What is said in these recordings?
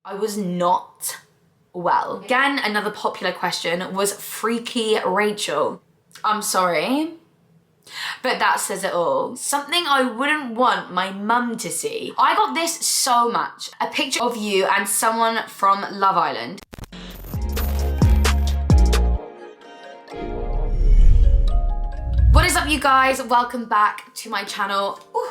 I was not well. Again, another popular question was Freaky Rachel. I'm sorry, but that says it all. Something I wouldn't want my mum to see. I got this so much. A picture of you and someone from Love Island. What is up, you guys? Welcome back to my channel. Ooh,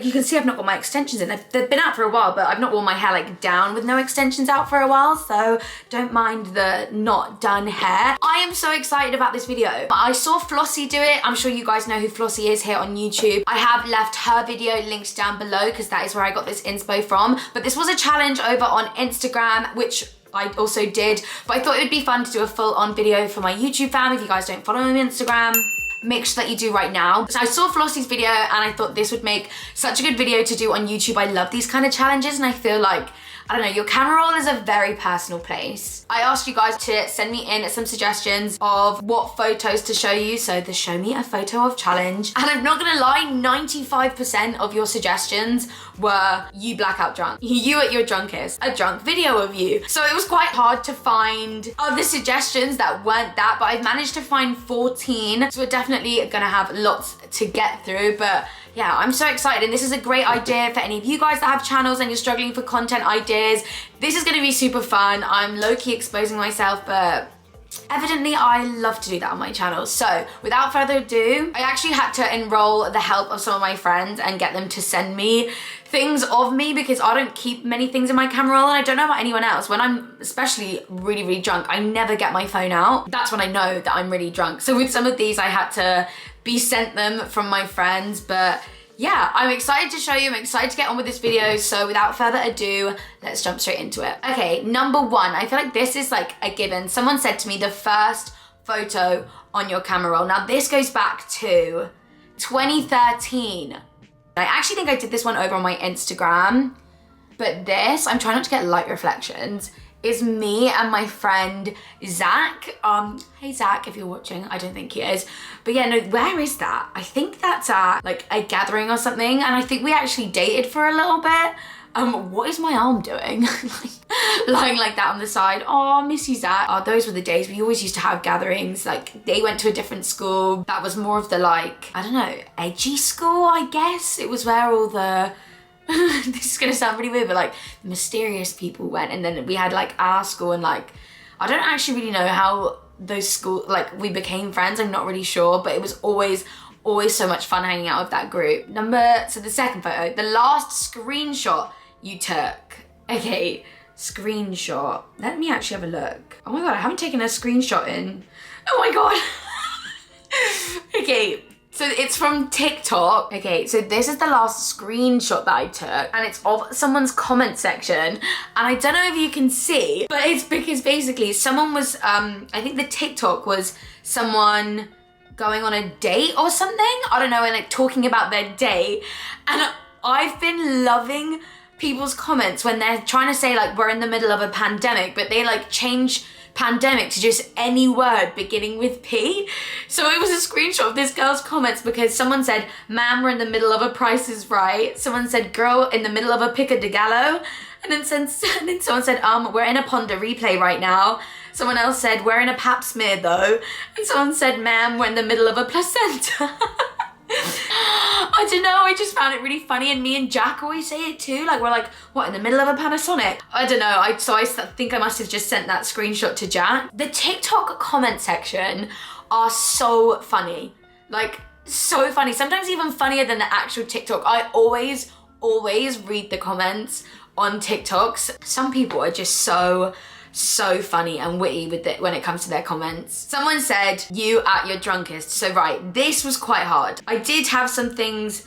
you can see I've not got my extensions in. They've been out for a while, but I've not worn my hair like down with no extensions out for a while, so don't mind the not done hair. I am so excited about this video. I saw Flossie do it. I'm sure you guys know who Flossie is here on YouTube. I have left her video linked down below because that is where I got this inspo from. But this was a challenge over on Instagram, which I also did, but I thought it would be fun to do a full-on video for my YouTube fam. If you guys don't follow me on Instagram, make sure that you do right now. So I saw Flossie's video and I thought this would make such a good video to do on YouTube. I love these kind of challenges and I feel like, I don't know, your camera roll is a very personal place. I asked you guys to send me in some suggestions of what photos to show you. So the show me a photo of challenge. And I'm not gonna lie, 95% of your suggestions were you blackout drunk. You at your drunkest, a drunk video of you. So it was quite hard to find other suggestions that weren't that, but I've managed to find 14. So we're definitely gonna have lots to get through, but yeah, I'm so excited, and this is a great idea for any of you guys that have channels and you're struggling for content ideas. This is gonna be super fun. I'm low-key exposing myself, but evidently I love to do that on my channel. So without further ado, I actually had to enroll the help of some of my friends and get them to send me things of me because I don't keep many things in my camera roll, and I don't know about anyone else. When I'm especially really, really drunk, I never get my phone out. That's when I know that I'm really drunk. So with some of these, I had to be sent them from my friends, but yeah, I'm excited to show you. I'm excited to get on with this video. So without further ado, let's jump straight into it. Okay, number one, I feel like this is like a given. Someone said to me, the first photo on your camera roll. Now this goes back to 2013. I actually think I did this one over on my Instagram, but this, I'm trying not to get light reflections, is me and my friend Zach. Hey Zach, if you're watching, I don't think he is. But yeah, no, where is that? I think that's at like a gathering or something, and I think we actually dated for a little bit. What is my arm doing? Lying like that on the side. Oh, miss you, Zach. Oh, those were the days we always used to have gatherings. Like, they went to a different school. That was more of the, like, I don't know, edgy school, I guess. It was where all the, this is gonna sound really weird, but like, mysterious people went. And then we had like our school, and like, I don't actually really know how those school, like, we became friends. I'm not really sure, but it was always so much fun hanging out with that group. So the second photo, the last screenshot you took. Okay, screenshot. Let me actually have a look. Oh my God, I haven't taken a screenshot in. Oh my God. Okay, so it's from TikTok. Okay, so this is the last screenshot that I took, and it's of someone's comment section. And I don't know if you can see, but it's because basically someone was, I think the TikTok was someone going on a date or something. I don't know, and like talking about their date. And I've been loving people's comments when they're trying to say like, we're in the middle of a pandemic, but they like change pandemic to just any word beginning with P. So it was a screenshot of this girl's comments because someone said, man, we're in the middle of a Price is Right. Someone said, girl, in the middle of a Pico de Gallo. And then someone said, we're in a Ponder replay right now. Someone else said, we're in a pap smear though. And someone said, ma'am, we're in the middle of a placenta. I don't know, I just found it really funny, and me and Jack always say it too. Like, we're like, what, in the middle of a Panasonic? I don't know, so I think I must have just sent that screenshot to Jack. The TikTok comment section are so funny. Like, so funny. Sometimes even funnier than the actual TikTok. I always read the comments on TikToks. Some people are just so funny and witty with it when it comes to their comments. Someone said, you at your drunkest. So right, this was quite hard. I did have some things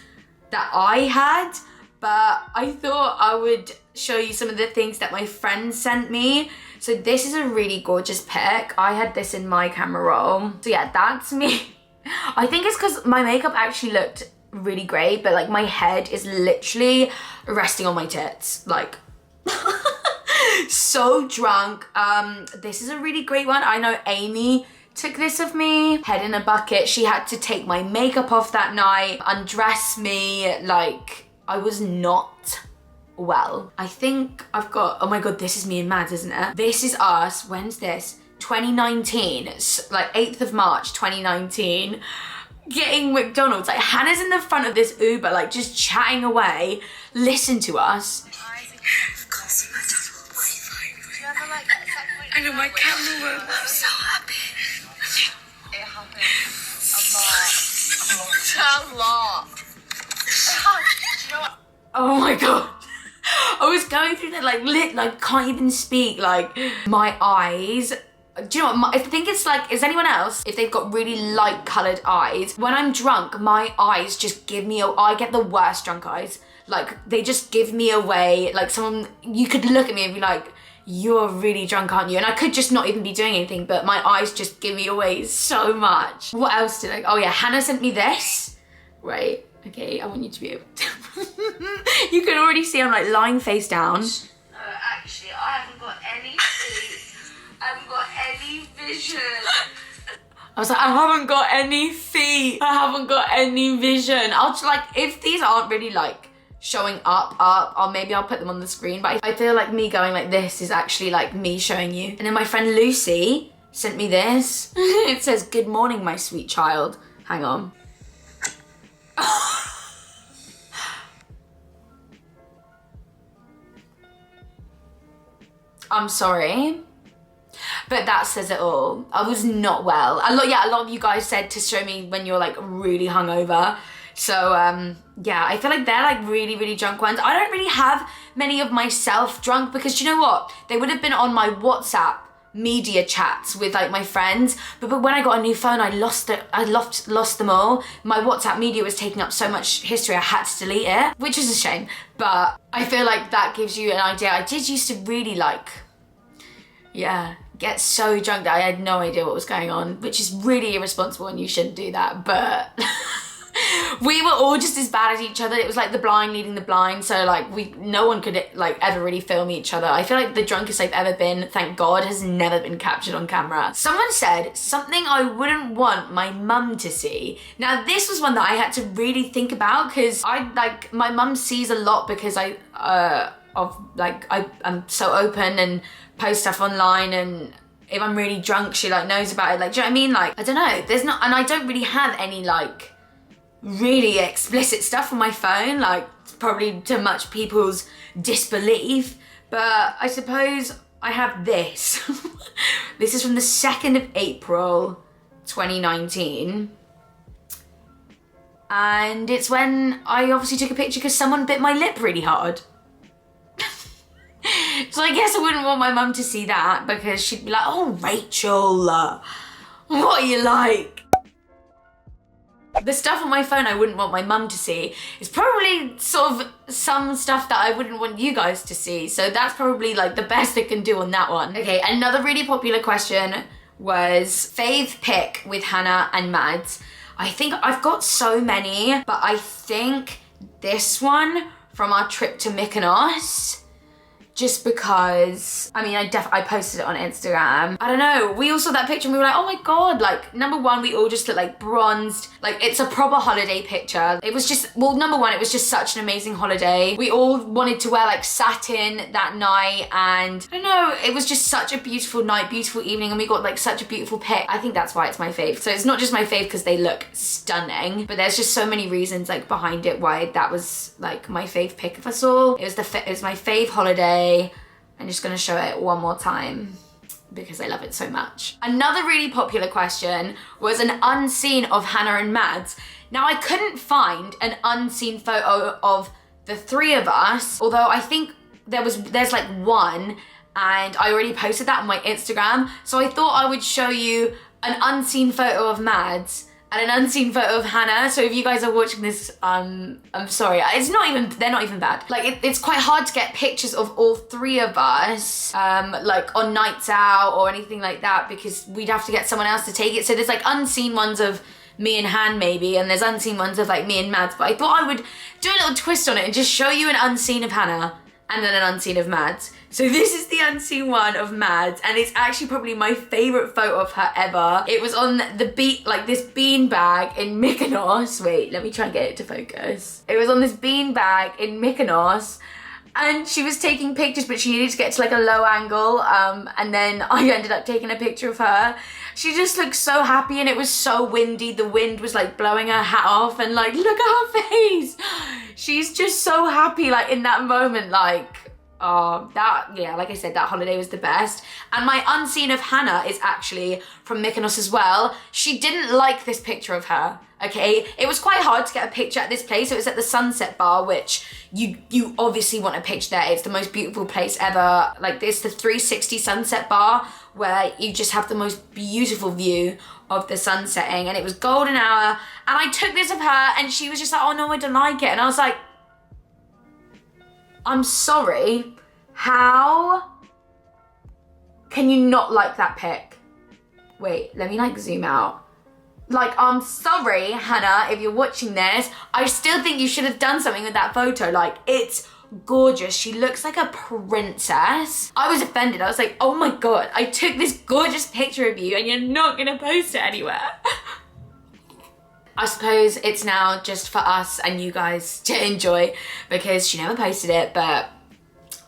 that I had, but I thought I would show you some of the things that my friends sent me. So this is a really gorgeous pic. I had this in my camera roll. So yeah, that's me. I think it's because my makeup actually looked really great, but like my head is literally resting on my tits. Like, so drunk. This is a really great one. I know Amy took this of me. Head in a bucket. She had to take my makeup off that night, undress me. Like, I was not well. I think I've got, oh my God, this is me and Mads, isn't it? This is us, when's this? 2019, it's like 8th of March, 2019. Getting McDonald's, like Hannah's in the front of this Uber, like just chatting away. Listen to us. I know my camera worked. I'm so happy. It happened a lot. Do you know what? Oh my God. I was going through that like can't even speak, like my eyes. Do you know what, I think it's like, is anyone else, if they've got really light coloured eyes, when I'm drunk, my eyes just give me, I get the worst drunk eyes. Like, they just give me away, like someone, you could look at me and be like, you're really drunk, aren't you? And I could just not even be doing anything, but my eyes just give me away so much. What else did I, oh yeah, Hannah sent me this. Right, okay, I want you to be able to. You can already see I'm like lying face down. No, actually, I haven't got any feet. I haven't got any vision. I was like, I haven't got any feet. I haven't got any vision. I'll just like, if these aren't really like showing up, or maybe I'll put them on the screen. But I feel like me going like this is actually like me showing you. And then my friend Lucy sent me this. It says, good morning, my sweet child. Hang on. I'm sorry. But that says it all. I was not well. A lot of you guys said to show me when you're like really hungover. So yeah, I feel like they're like really, really drunk ones. I don't really have many of myself drunk because do you know what? They would have been on my WhatsApp media chats with like my friends. But when I got a new phone, I lost them all. My WhatsApp media was taking up so much history, I had to delete it, which is a shame. But I feel like that gives you an idea. I did used to really like, yeah, get so drunk that I had no idea what was going on, which is really irresponsible and you shouldn't do that, but we were all just as bad as each other. It was like the blind leading the blind, so like no one could like ever really film each other. I feel like the drunkest I've ever been, thank God, has never been captured on camera. Someone said something I wouldn't want my mum to see. Now this was one that I had to really think about because my mum sees a lot because I'm so open and post stuff online, and if I'm really drunk she like knows about it. Like, do you know what I mean? Like, I don't know, there's not, and I don't really have any like really explicit stuff on my phone, like probably to much people's disbelief, but I suppose I have this. This is from the 2nd of April 2019, and it's when I obviously took a picture because someone bit my lip really hard. So I guess I wouldn't want my mum to see that because she'd be like, oh, Rachel, what are you like? The stuff on my phone I wouldn't want my mum to see is probably sort of some stuff that I wouldn't want you guys to see. So that's probably like the best I can do on that one. Okay, another really popular question was fave pic with Hannah and Mads. I think I've got so many, but I think this one from our trip to Mykonos, just because, I mean, I posted it on Instagram. I don't know, we all saw that picture and we were like, oh my God, like, number one, we all just look like bronzed. Like, it's a proper holiday picture. It was just, well, number one, it was just such an amazing holiday. We all wanted to wear like satin that night, and I don't know, it was just such a beautiful night, beautiful evening, and we got like such a beautiful pic. I think that's why it's my fave. So it's not just my fave because they look stunning, but there's just so many reasons like behind it why that was like my fave pic of us all. It was my fave holiday. I'm just gonna show it one more time because I love it so much. Another really popular question was an unseen of Hannah and Mads. Now I couldn't find an unseen photo of the three of us, although I think there's like one, and I already posted that on my Instagram. So I thought I would show you an unseen photo of Mads and an unseen photo of Hannah. So if you guys are watching this, I'm sorry. They're not even bad. Like, it's quite hard to get pictures of all three of us, like on nights out or anything like that, because we'd have to get someone else to take it. So there's like unseen ones of me and Han maybe, and there's unseen ones of like me and Mads, but I thought I would do a little twist on it and just show you an unseen of Hannah and then an unseen of Mads. So this is the unseen one of Mads, and it's actually probably my favorite photo of her ever. It was on this bean bag in Mykonos. Wait, let me try and get it to focus. It was on this bean bag in Mykonos, And she was taking pictures, but she needed to get to like a low angle. And then I ended up taking a picture of her. She just looked so happy, and it was so windy. The wind was like blowing her hat off, and like, look at her face. She's just so happy, like in that moment, like, oh, yeah, like I said, that holiday was the best. And my unseen of Hannah is actually from Mykonos as well. She didn't like this picture of her, okay? It was quite hard to get a picture at this place. It was at the Sunset Bar, which you obviously want a picture there. It's the most beautiful place ever. Like, it's the 360 Sunset Bar, where you just have the most beautiful view of the sun setting. And it was golden hour. And I took this of her, and she was just like, oh no, I don't like it. And I was like, I'm sorry, how can you not like that pic? Wait, let me like zoom out. Like, I'm sorry, Hannah, if you're watching this, I still think you should have done something with that photo. Like, it's gorgeous. She looks like a princess. I was offended. I was like, oh my God, I took this gorgeous picture of you and you're not gonna post it anywhere. I suppose it's now just for us and you guys to enjoy, because she never posted it, but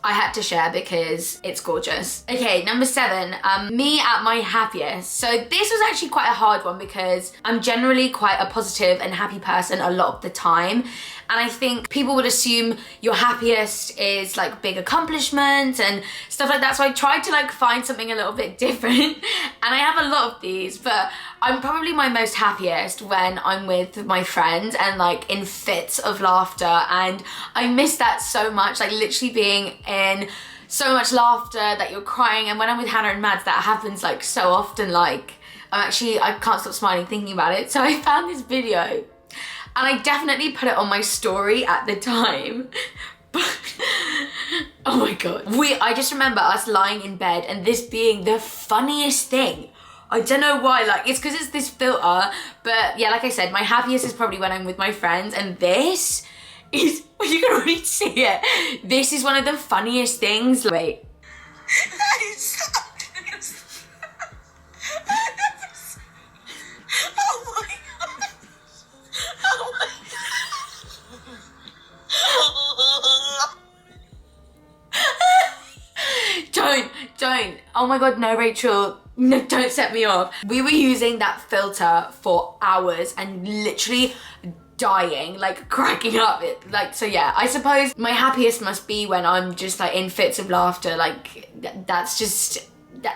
I had to share because it's gorgeous. Okay, number 7, me at my happiest. So this was actually quite a hard one because I'm generally quite a positive and happy person a lot of the time. And I think people would assume your happiest is like big accomplishments and stuff like that. So I tried to like find something a little bit different. And I have a lot of these, but I'm probably my most happiest when I'm with my friends and like in fits of laughter. And I miss that so much, like literally being in so much laughter that you're crying. And when I'm with Hannah and Mads, that happens like so often. Like I can't stop smiling thinking about it. So I found this video. And I definitely put it on my story at the time. Oh my God. I just remember us lying in bed and this being the funniest thing. I don't know why, like it's because it's this filter, but yeah, like I said, my happiest is probably when I'm with my friends, and this is, well, you can already see it. This is one of the funniest things. Wait. Don't. Oh my God, no, Rachel. No, don't set me off. We were using that filter for hours and literally dying, like cracking up. So yeah, I suppose my happiest must be when I'm just like in fits of laughter. Like that's just,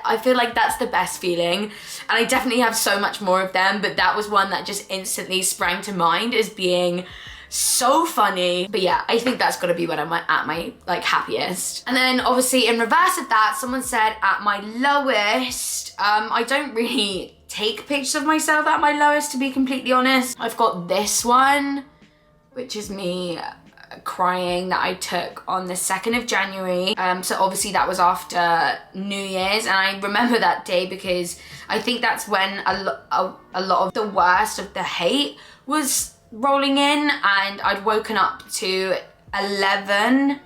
I feel like that's the best feeling. And I definitely have so much more of them, but that was one that just instantly sprang to mind as being so funny. But yeah, I think that's gotta be when I'm at my like happiest. And then obviously in reverse of that, someone said at my lowest. I don't really take pictures of myself at my lowest, to be completely honest. I've got this one, which is me crying, that I took on the 2nd of January. So obviously that was after New Year's, and I remember that day because I think that's when a lot of the worst of the hate was rolling in, and I'd woken up to 11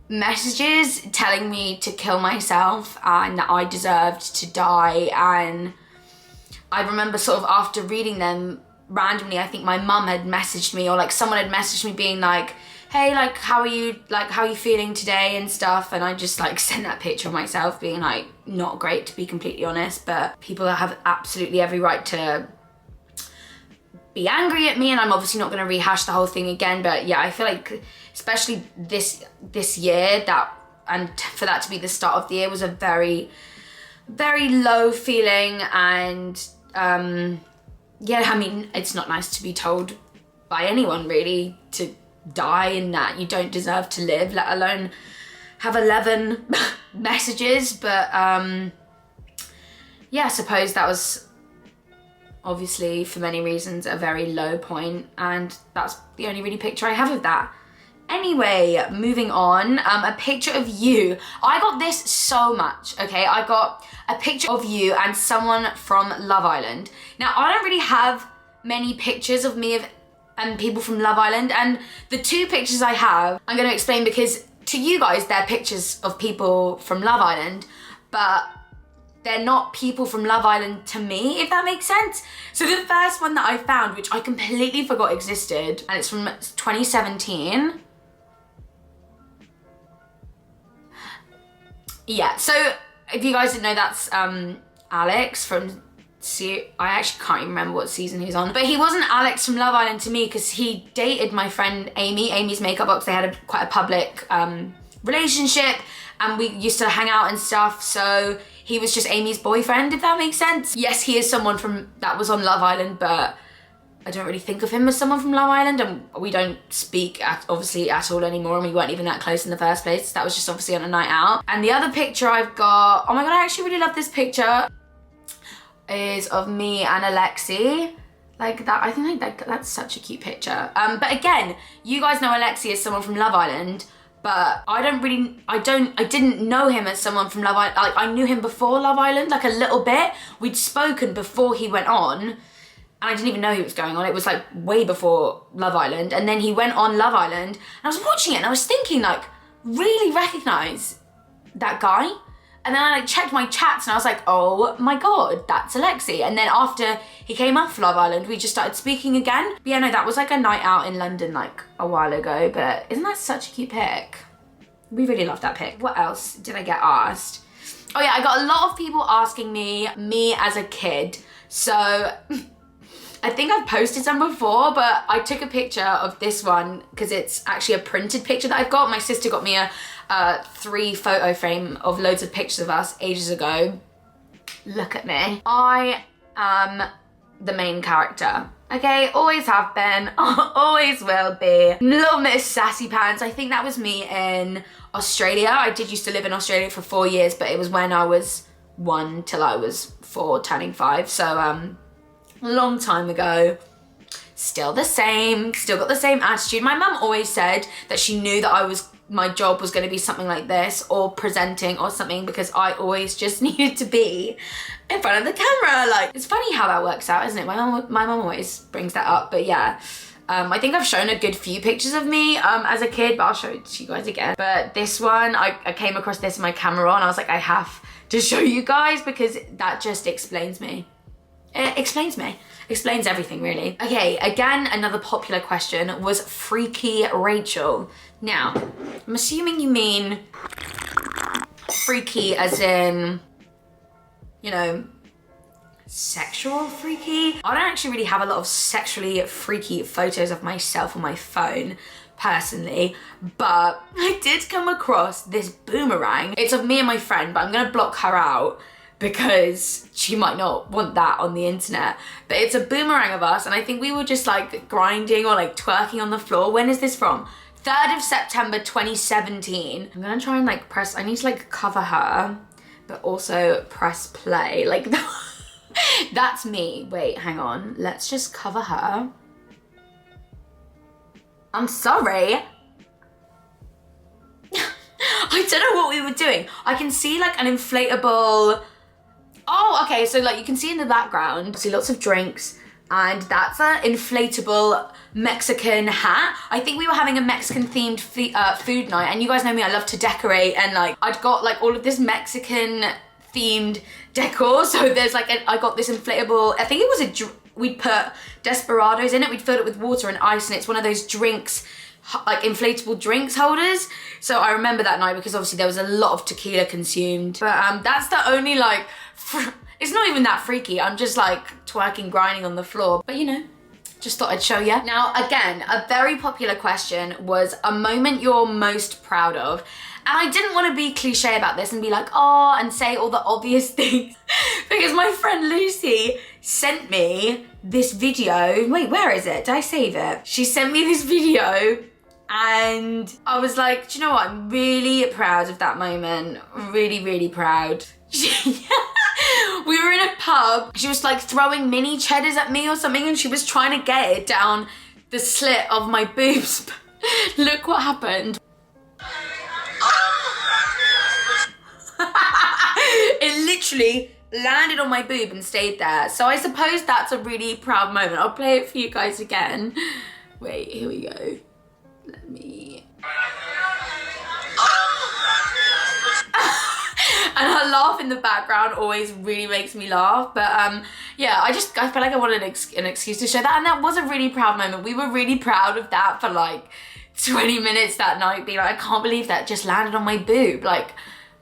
messages telling me to kill myself and that I deserved to die. And I remember sort of after reading them randomly, I think my mum had messaged me, or like someone had messaged me being like, hey, like how are you feeling today and stuff. And I just like sent that picture of myself being like, not great, to be completely honest, but people have absolutely every right to be angry at me, and I'm obviously not going to rehash the whole thing again. But yeah, I feel like especially this year, for that to be the start of the year was a very, very low feeling. And yeah, I mean, it's not nice to be told by anyone really to die and that you don't deserve to live, let alone have 11 messages. But yeah, I suppose that was obviously for many reasons a very low point, and that's the only really picture I have of that. Anyway, moving on, a picture of you. I got this so much, okay? I got a picture of you and someone from Love Island. Now, I don't really have many pictures of me and people from Love Island, and the 2 pictures I have, I'm gonna explain because to you guys, they're pictures of people from Love Island, but they're not people from Love Island to me, if that makes sense. So the first one that I found, which I completely forgot existed, and it's from 2017. Yeah, so if you guys didn't know, that's Alex from I actually can't even remember what season he was on, but he wasn't Alex from Love Island to me because he dated my friend Amy's makeup box. They had quite a public relationship, and we used to hang out and stuff, so he was just Amy's boyfriend, if that makes sense. Yes, he is someone that was on Love Island, but I don't really think of him as someone from Love Island, and we don't speak obviously at all anymore, and we weren't even that close in the first place. That was just obviously on a night out. And the other picture I've got, oh my god, I actually really love this picture, is of me and Alexi. Like that, I think that's such a cute picture. But again, you guys know Alexi as someone from Love Island, but I didn't know him as someone from Love Island. Like, I knew him before Love Island, like a little bit. We'd spoken before he went on, and I didn't even know he was going on. It was like way before Love Island, and then he went on Love Island, and I was watching it, and I was thinking, like, really recognize that guy. And then I like checked my chats, and I was like, oh my god, that's Alexi. And then after he came off Love Island, we just started speaking again. But yeah, no, that was like a night out in London like a while ago, but isn't that such a cute pic? We really love that pic. What else did I get asked? Oh yeah, I got a lot of people asking me as a kid. So I think I've posted some before, but I took a picture of this one because it's actually a printed picture that I've got. My sister got me a 3 photo frame of loads of pictures of us ages ago. Look at me. I am the main character. Okay, always have been, always will be. Little Miss Sassy Pants, I think that was me in Australia. I did used to live in Australia for 4 years, but it was when I was 1 till I was 4, turning 5. So, a long time ago. Still the same, still got the same attitude. My mum always said that she knew that my job was going to be something like this, or presenting or something, because I always just needed to be in front of the camera. Like, it's funny how that works out, isn't it? My mum always brings that up, but yeah. I think I've shown a good few pictures of me as a kid, but I'll show it to you guys again. But this one, I came across this in my camera roll, and I was like, I have to show you guys because that just explains me. It explains me. Explains everything, really. Okay, again, another popular question was Freaky Rachel. Now, I'm assuming you mean freaky as in, you know, sexual freaky. I don't actually really have a lot of sexually freaky photos of myself on my phone, personally, but I did come across this boomerang. It's of me and my friend, but I'm gonna block her out because she might not want that on the internet. But it's a boomerang of us, and I think we were just like grinding or like twerking on the floor. When is this from? 3rd of September 2017. I'm gonna try and like press, I need to like cover her, but also press play. Like, that's me. Wait, hang on. Let's just cover her. I'm sorry. I don't know what we were doing. I can see like an inflatable, oh, okay, so like you can see in the background, see lots of drinks, and that's an inflatable Mexican hat. I think we were having a Mexican themed food night, and you guys know me, I love to decorate, and like I'd got like all of this Mexican themed decor. So there's like, I got this inflatable, I think it was we'd put Desperados in it, we'd filled it with water and ice, and it's one of those drinks, like inflatable drinks holders. So I remember that night because obviously there was a lot of tequila consumed. But that's the only like, it's not even that freaky. I'm just like twerking, grinding on the floor. But you know, just thought I'd show you. Now, again, a very popular question was a moment you're most proud of. And I didn't want to be cliche about this and be like, oh, and say all the obvious things. Because my friend Lucy sent me this video. Wait, where is it? Did I save it? She sent me this video, and I was like, do you know what? I'm really proud of that moment. Really, really proud. We were in a pub. She was like throwing mini cheddars at me or something, and she was trying to get it down the slit of my boobs. Look what happened. It literally landed on my boob and stayed there. So I suppose that's a really proud moment. I'll play it for you guys again. Wait, here we go. Let me... And her laugh in the background always really makes me laugh. But yeah, I feel like I wanted an excuse to show that. And that was a really proud moment. We were really proud of that for like 20 minutes that night, being like, I can't believe that just landed on my boob. Like,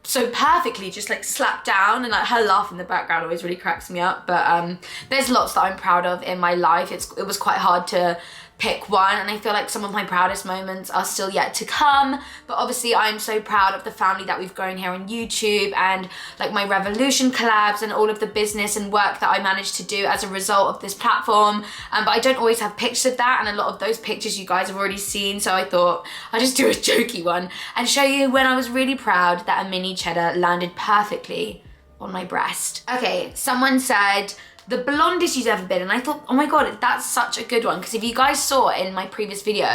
so perfectly, just like slapped down, and like her laugh in the background always really cracks me up. But there's lots that I'm proud of in my life. It was quite hard to pick one, and I feel like some of my proudest moments are still yet to come. But obviously I'm so proud of the family that we've grown here on YouTube, and like my Revolution collabs and all of the business and work that I managed to do as a result of this platform. But I don't always have pictures of that, and a lot of those pictures you guys have already seen, so I thought I'd just do a jokey one and show you when I was really proud that a mini cheddar landed perfectly on my breast. Okay, someone said the blondest you've ever been, and I thought, oh my god, that's such a good one, because if you guys saw in my previous video,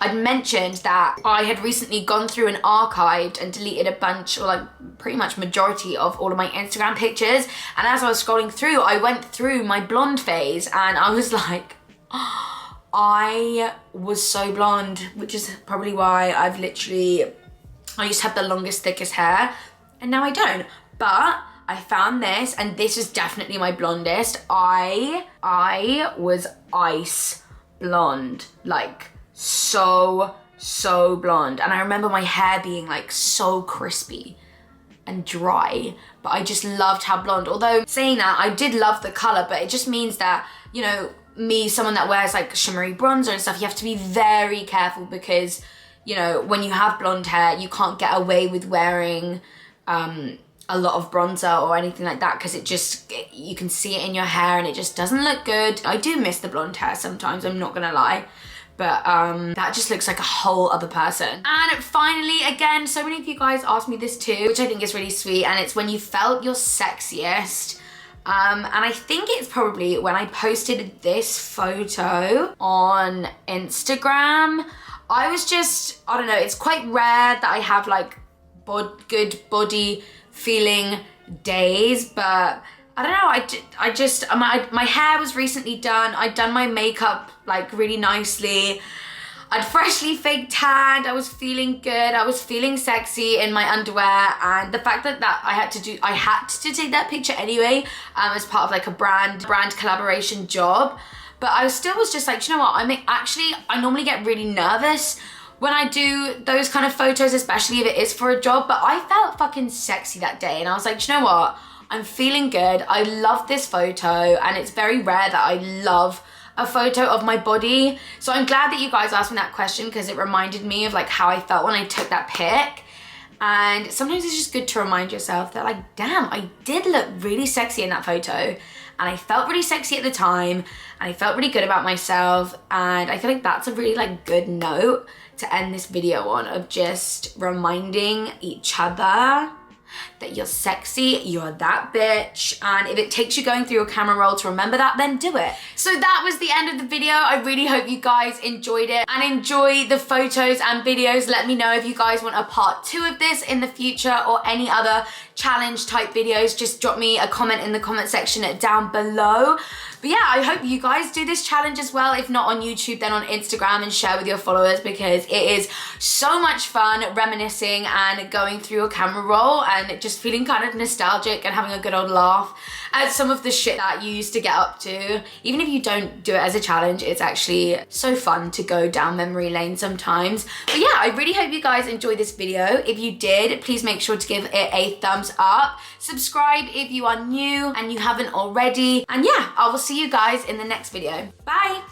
I'd mentioned that I had recently gone through and archived and deleted a bunch, or like pretty much majority of all of my Instagram pictures, and as I was scrolling through, I went through my blonde phase, and I was like, oh, I was so blonde, which is probably why I used to have the longest, thickest hair, and now I don't. But I found this, and this is definitely my blondest. I was ice blonde, like so blonde. And I remember my hair being like so crispy and dry, but I just loved how blonde. Although saying that, I did love the color, but it just means that, you know, me, someone that wears like shimmery bronzer and stuff, you have to be very careful, because, you know, when you have blonde hair, you can't get away with wearing a lot of bronzer or anything like that, because you can see it in your hair and it just doesn't look good. I do miss the blonde hair sometimes, I'm not gonna lie, but that just looks like a whole other person. And finally, again, so many of you guys asked me this too, which I think is really sweet, and it's when you felt your sexiest. And I think it's probably when I posted this photo on Instagram. I was just, I don't know, it's quite rare that I have like good body feeling days, but I don't know, I just my hair was recently done. I'd done my makeup like really nicely. I'd freshly fake tanned. I was feeling good. I was feeling sexy in my underwear, and the fact that I had to take that picture anyway, as part of like a brand collaboration job. But I still was just like, you know what? I normally get really nervous when I do those kind of photos, especially if it is for a job, but I felt fucking sexy that day, and I was like, you know what? I'm feeling good. I love this photo, and it's very rare that I love a photo of my body. So I'm glad that you guys asked me that question, because it reminded me of like how I felt when I took that pic. And sometimes it's just good to remind yourself that like, damn, I did look really sexy in that photo, and I felt really sexy at the time, and I felt really good about myself. And I feel like that's a really like good note to end this video on, of just reminding each other that you're sexy, you're that bitch, and if it takes you going through your camera roll to remember that, then do it. So that was the end of the video. I really hope you guys enjoyed it and enjoy the photos and videos. Let me know if you guys want a part 2 of this in the future, or any other challenge type videos. Just drop me a comment in the comment section down below. But yeah, I hope you guys do this challenge as well. If not on YouTube, then on Instagram, and share with your followers, because it is so much fun reminiscing and going through a camera roll and just feeling kind of nostalgic and having a good old laugh at some of the shit that you used to get up to. Even if you don't do it as a challenge, it's actually so fun to go down memory lane sometimes. But yeah, I really hope you guys enjoyed this video. If you did, please make sure to give it a thumbs up. Subscribe if you are new and you haven't already. And yeah, I will see you guys in the next video. Bye.